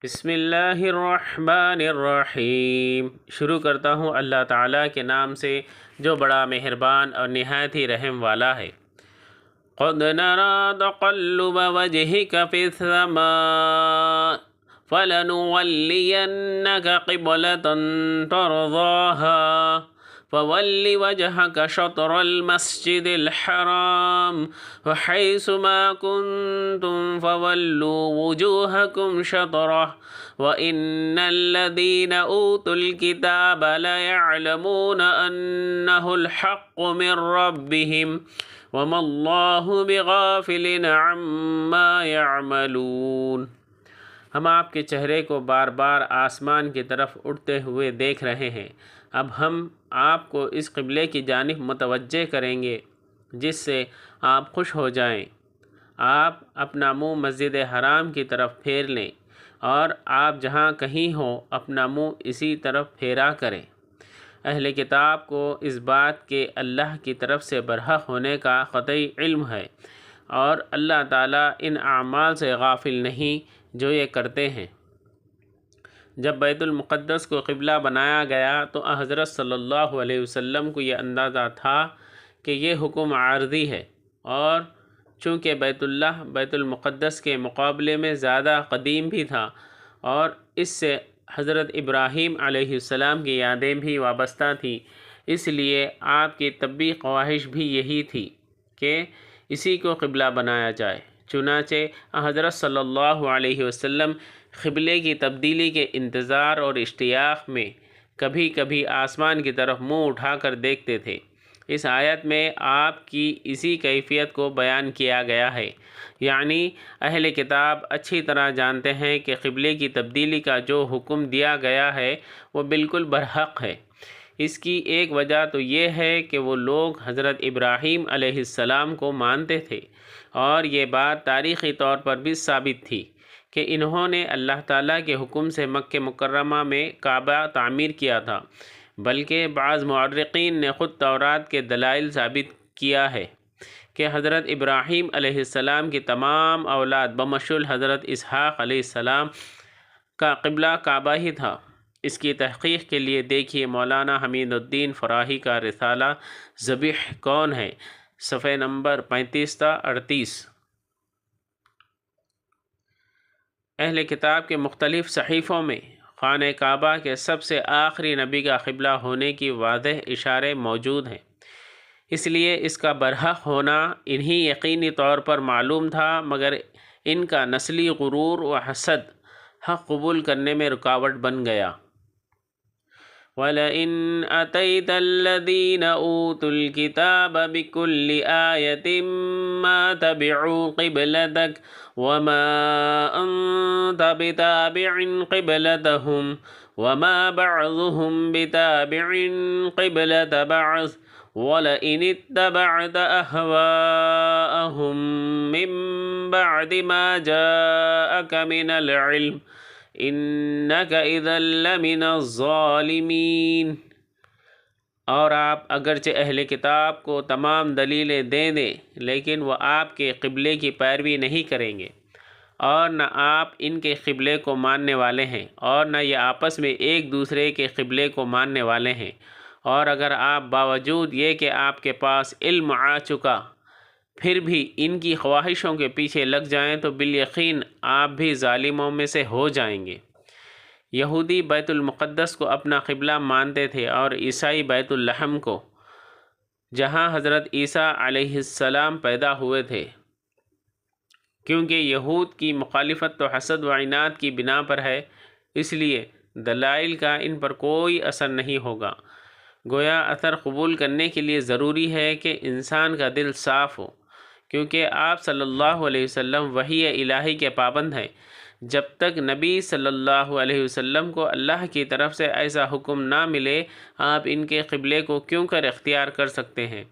بسم اللہ الرحمن الرحیم۔ شروع کرتا ہوں اللہ تعالیٰ کے نام سے جو بڑا مہربان اور نہایت ہی رحم والا ہے۔ قد نرى تقلب وجهك في السماء فلنولينك قبلة ترضاها فول وجهك شطر المسجد الحرام وحيث ما كنتم فولوا وجوهكم شطره وإن الذين أوتوا الكتاب ليعلمون أنه الحق من ربهم وما الله بغافل عما يعملون۔ ہم آپ کے چہرے کو بار بار آسمان کی طرف اٹھتے ہوئے دیکھ رہے ہیں۔ اب ہم آپ کو اس قبلے کی جانب متوجہ کریں گے جس سے آپ خوش ہو جائیں۔ آپ اپنا منہ مسجد حرام کی طرف پھیر لیں اور آپ جہاں کہیں ہوں اپنا منہ اسی طرف پھیرا کریں۔ اہل کتاب کو اس بات کے اللہ کی طرف سے برحق ہونے کا قطعی علم ہے اور اللہ تعالیٰ ان اعمال سے غافل نہیں جو یہ کرتے ہیں۔ جب بیت المقدس کو قبلہ بنایا گیا تو حضرت صلی اللہ علیہ وسلم کو یہ اندازہ تھا کہ یہ حکم عارضی ہے، اور چونکہ بیت المقدس کے مقابلے میں زیادہ قدیم بھی تھا اور اس سے حضرت ابراہیم علیہ السلام کی یادیں بھی وابستہ تھیں، اس لیے آپ کی طبی خواہش بھی یہی تھی کہ اسی کو قبلہ بنایا جائے۔ چنانچہ حضرت صلی اللہ علیہ وسلم قبلے کی تبدیلی کے انتظار اور اشتیاق میں کبھی کبھی آسمان کی طرف منہ اٹھا کر دیکھتے تھے۔ اس آیت میں آپ کی اسی کیفیت کو بیان کیا گیا ہے، یعنی اہل کتاب اچھی طرح جانتے ہیں کہ قبلے کی تبدیلی کا جو حکم دیا گیا ہے وہ بالکل برحق ہے۔ اس کی ایک وجہ تو یہ ہے کہ وہ لوگ حضرت ابراہیم علیہ السلام کو مانتے تھے، اور یہ بات تاریخی طور پر بھی ثابت تھی کہ انہوں نے اللہ تعالیٰ کے حکم سے مکہ مکرمہ میں کعبہ تعمیر کیا تھا، بلکہ بعض مورخین نے خود تورات کے دلائل ثابت کیا ہے کہ حضرت ابراہیم علیہ السلام کی تمام اولاد بمشمول حضرت اسحاق علیہ السلام کا قبلہ کعبہ ہی تھا۔ اس کی تحقیق کے لیے دیکھیے مولانا حمید الدین فراہی کا رسالہ ذبیح کون ہے، صفحہ نمبر 35 تا 38۔ اہل کتاب کے مختلف صحیفوں میں خانہ کعبہ کے سب سے آخری نبی کا قبلہ ہونے کی واضح اشارے موجود ہیں، اس لیے اس کا برحق ہونا انہی یقینی طور پر معلوم تھا، مگر ان کا نسلی غرور و حسد حق قبول کرنے میں رکاوٹ بن گیا۔ وَلَئِنْ أَتَيْتَ الَّذِينَ أُوتُوا الْكِتَابَ بِكُلِّ آيَةٍ مَا تَبِعُوا قِبْلَتَكَ وَمَا أَنْتَ بِتَابِعٍ قِبْلَتَهُمْ وَمَا بَعْضُهُمْ بِتَابِعٍ قِبْلَةَ بَعْضٍ وَلَئِنِ اتَّبَعْتَ أَهْوَاءَهُمْ مِنْ بَعْدِ مَا جَاءَكَ مِنَ الْعِلْمِ إِنَّكَ إِذًا لَمِنَ الظَّالِمِينَ۔ اور آپ اگرچہ اہل کتاب کو تمام دلیلیں دے دیں لیکن وہ آپ کے قبلے کی پیروی نہیں کریں گے، اور نہ آپ ان کے قبلے کو ماننے والے ہیں اور نہ یہ آپس میں ایک دوسرے کے قبلے کو ماننے والے ہیں، اور اگر آپ باوجود یہ کہ آپ کے پاس علم آ چکا پھر بھی ان کی خواہشوں کے پیچھے لگ جائیں تو بالیقین آپ بھی ظالموں میں سے ہو جائیں گے۔ یہودی بیت المقدس کو اپنا قبلہ مانتے تھے اور عیسائی بیت اللحم کو، جہاں حضرت عیسیٰ علیہ السلام پیدا ہوئے تھے۔ کیونکہ یہود کی مخالفت تو حسد و عناد کی بنا پر ہے، اس لیے دلائل کا ان پر کوئی اثر نہیں ہوگا۔ گویا اثر قبول کرنے کے لیے ضروری ہے کہ انسان کا دل صاف ہو، کیونکہ آپ صلی اللہ علیہ وسلم وحی الہی کے پابند ہیں۔ جب تک نبی صلی اللہ علیہ وسلم کو اللہ کی طرف سے ایسا حکم نہ ملے آپ ان کے قبلے کو کیوں کر اختیار کر سکتے ہیں؟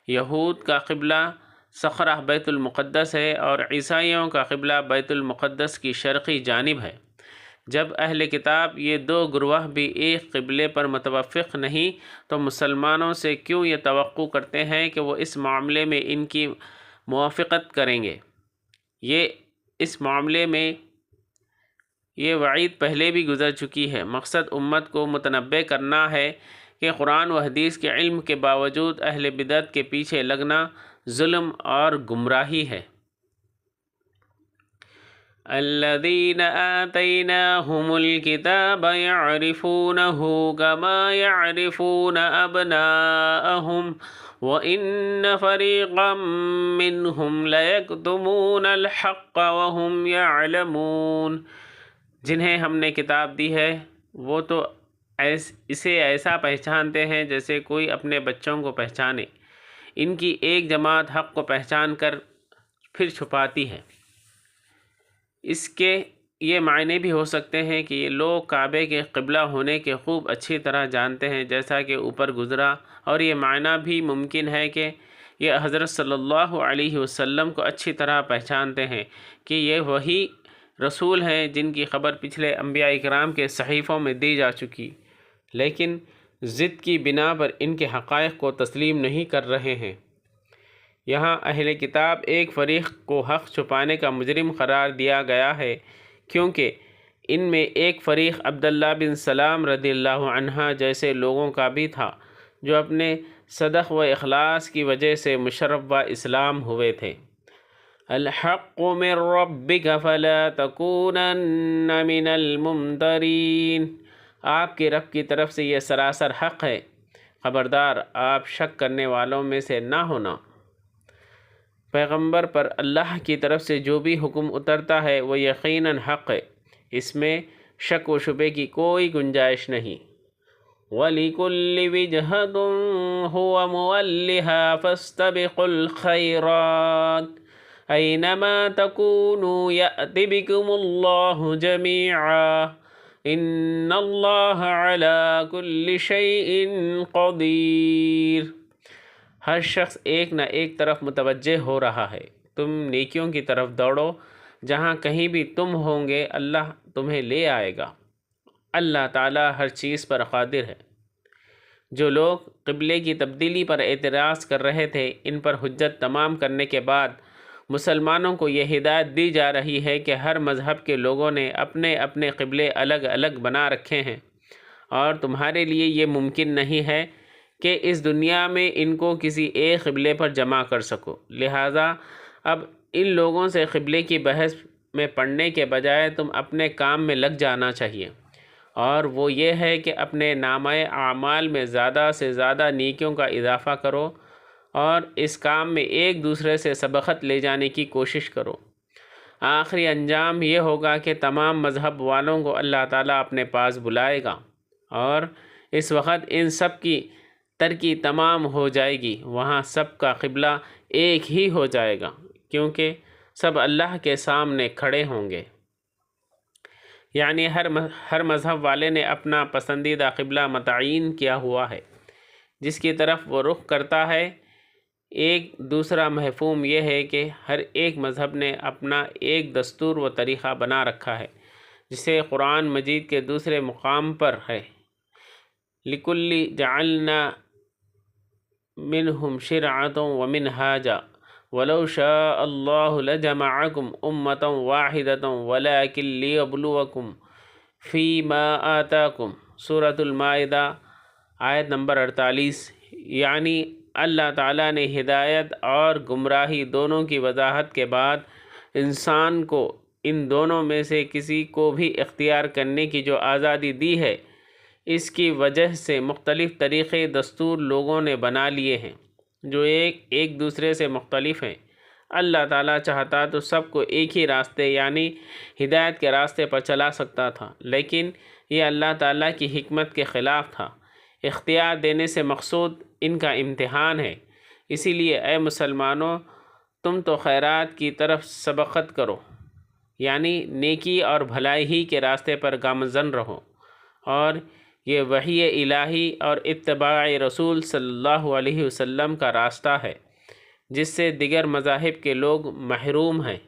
یہود کا قبلہ صخرہ بیت المقدس ہے اور عیسائیوں کا قبلہ بیت المقدس کی شرقی جانب ہے۔ جب اہل کتاب یہ دو گروہ بھی ایک قبلے پر متفق نہیں تو مسلمانوں سے کیوں یہ توقع کرتے ہیں کہ وہ اس معاملے میں ان کی موافقت کریں گے؟ یہ اس معاملے میں یہ وعید پہلے بھی گزر چکی ہے۔ مقصد امت کو متنبہ کرنا ہے کہ قرآن و حدیث کے علم کے باوجود اہل بدعت کے پیچھے لگنا ظلم اور گمراہی ہے۔ الذین آتیناہم الکتاب یعرفونہ کما یعرفون ابناءہم وَإِنَّ فَرِيقًا مِّنْهُمْ لَيَكْتُمُونَ الْحَقَّ وَهُمْ يَعْلَمُونَ۔ جنہیں ہم نے کتاب دی ہے وہ تو اسے ایسا پہچانتے ہیں جیسے کوئی اپنے بچوں کو پہچانے۔ ان کی ایک جماعت حق کو پہچان کر پھر چھپاتی ہے۔ اس کے یہ معنی بھی ہو سکتے ہیں کہ یہ لوگ کعبے کے قبلہ ہونے کے خوب اچھی طرح جانتے ہیں، جیسا کہ اوپر گزرا، اور یہ معنی بھی ممکن ہے کہ یہ حضرت صلی اللہ علیہ وسلم کو اچھی طرح پہچانتے ہیں کہ یہ وہی رسول ہیں جن کی خبر پچھلے انبیاء اکرام کے صحیفوں میں دی جا چکی، لیکن ضد کی بنا پر ان کے حقائق کو تسلیم نہیں کر رہے ہیں۔ یہاں اہل کتاب ایک فریق کو حق چھپانے کا مجرم قرار دیا گیا ہے، کیونکہ ان میں ایک فریق عبداللہ بن سلام رضی اللہ عنہ جیسے لوگوں کا بھی تھا، جو اپنے صدق و اخلاص کی وجہ سے مشرف و اسلام ہوئے تھے۔ الحق من ربک فلا تکونن من الممترین۔ آپ کے رب کی طرف سے یہ سراسر حق ہے، خبردار آپ شک کرنے والوں میں سے نہ ہونا۔ پیغمبر پر اللہ کی طرف سے جو بھی حکم اترتا ہے وہ یقیناً حق ہے، اس میں شک و شبے کی کوئی گنجائش نہیں۔ وَلِكُلِّ وِجْهَةٌ هُوَ مُوَلِّهَا فَاسْتَبِقُوا الْخَيْرَاتِ أَيْنَمَا تَكُونُوا يَأْتِ بِكُمُ اللَّهُ جَمِيعًا إِنَّ اللَّهَ عَلَى كُلِّ شَيْءٍ قَدِيرٌ۔ ہر شخص ایک نہ ایک طرف متوجہ ہو رہا ہے، تم نیکیوں کی طرف دوڑو، جہاں کہیں بھی تم ہوں گے اللہ تمہیں لے آئے گا۔ اللہ تعالیٰ ہر چیز پر قادر ہے۔ جو لوگ قبلے کی تبدیلی پر اعتراض کر رہے تھے، ان پر حجت تمام کرنے کے بعد مسلمانوں کو یہ ہدایت دی جا رہی ہے کہ ہر مذہب کے لوگوں نے اپنے اپنے قبلے الگ الگ بنا رکھے ہیں، اور تمہارے لیے یہ ممکن نہیں ہے کہ اس دنیا میں ان کو کسی ایک قبلے پر جمع کر سکو۔ لہٰذا اب ان لوگوں سے قبلے کی بحث میں پڑھنے کے بجائے تم اپنے کام میں لگ جانا چاہیے، اور وہ یہ ہے کہ اپنے نامہ اعمال میں زیادہ سے زیادہ نیکیوں کا اضافہ کرو، اور اس کام میں ایک دوسرے سے سبقت لے جانے کی کوشش کرو۔ آخری انجام یہ ہوگا کہ تمام مذہب والوں کو اللہ تعالیٰ اپنے پاس بلائے گا، اور اس وقت ان سب کی ترکی تمام ہو جائے گی، وہاں سب کا قبلہ ایک ہی ہو جائے گا، کیونکہ سب اللہ کے سامنے کھڑے ہوں گے۔ یعنی ہر مذہب والے نے اپنا پسندیدہ قبلہ متعین کیا ہوا ہے، جس کی طرف وہ رخ کرتا ہے۔ ایک دوسرا مفہوم یہ ہے کہ ہر ایک مذہب نے اپنا ایک دستور و طریقہ بنا رکھا ہے، جسے قرآن مجید کے دوسرے مقام پر ہے، لِكُلِّ جَعَلْنَا مِنْهُمْ شِرْعَةً وَمِنْهَاجًا وَلَوْ شَاءَ اللَّهُ لَجَمَعَكُمْ أُمَّةً وَاحِدَةً وَلَكِنْ لِيَبْلُوَكُمْ فِي مَا آتَاكُمْ۔ سورۃ المائدہ آیت نمبر 48۔ یعنی اللہ تعالیٰ نے ہدایت اور گمراہی دونوں کی وضاحت کے بعد انسان کو ان دونوں میں سے کسی کو بھی اختیار کرنے کی جو آزادی دی ہے، اس کی وجہ سے مختلف طریقے دستور لوگوں نے بنا لیے ہیں، جو ایک دوسرے سے مختلف ہیں۔ اللہ تعالیٰ چاہتا تو سب کو ایک ہی راستے یعنی ہدایت کے راستے پر چلا سکتا تھا، لیکن یہ اللہ تعالیٰ کی حکمت کے خلاف تھا۔ اختیار دینے سے مقصود ان کا امتحان ہے، اسی لیے اے مسلمانوں، تم تو خیرات کی طرف سبقت کرو، یعنی نیکی اور بھلائی ہی کے راستے پر گامزن رہو، اور یہ وحی الہی اور اتباع رسول صلی اللہ علیہ وسلم کا راستہ ہے، جس سے دیگر مذاہب کے لوگ محروم ہیں۔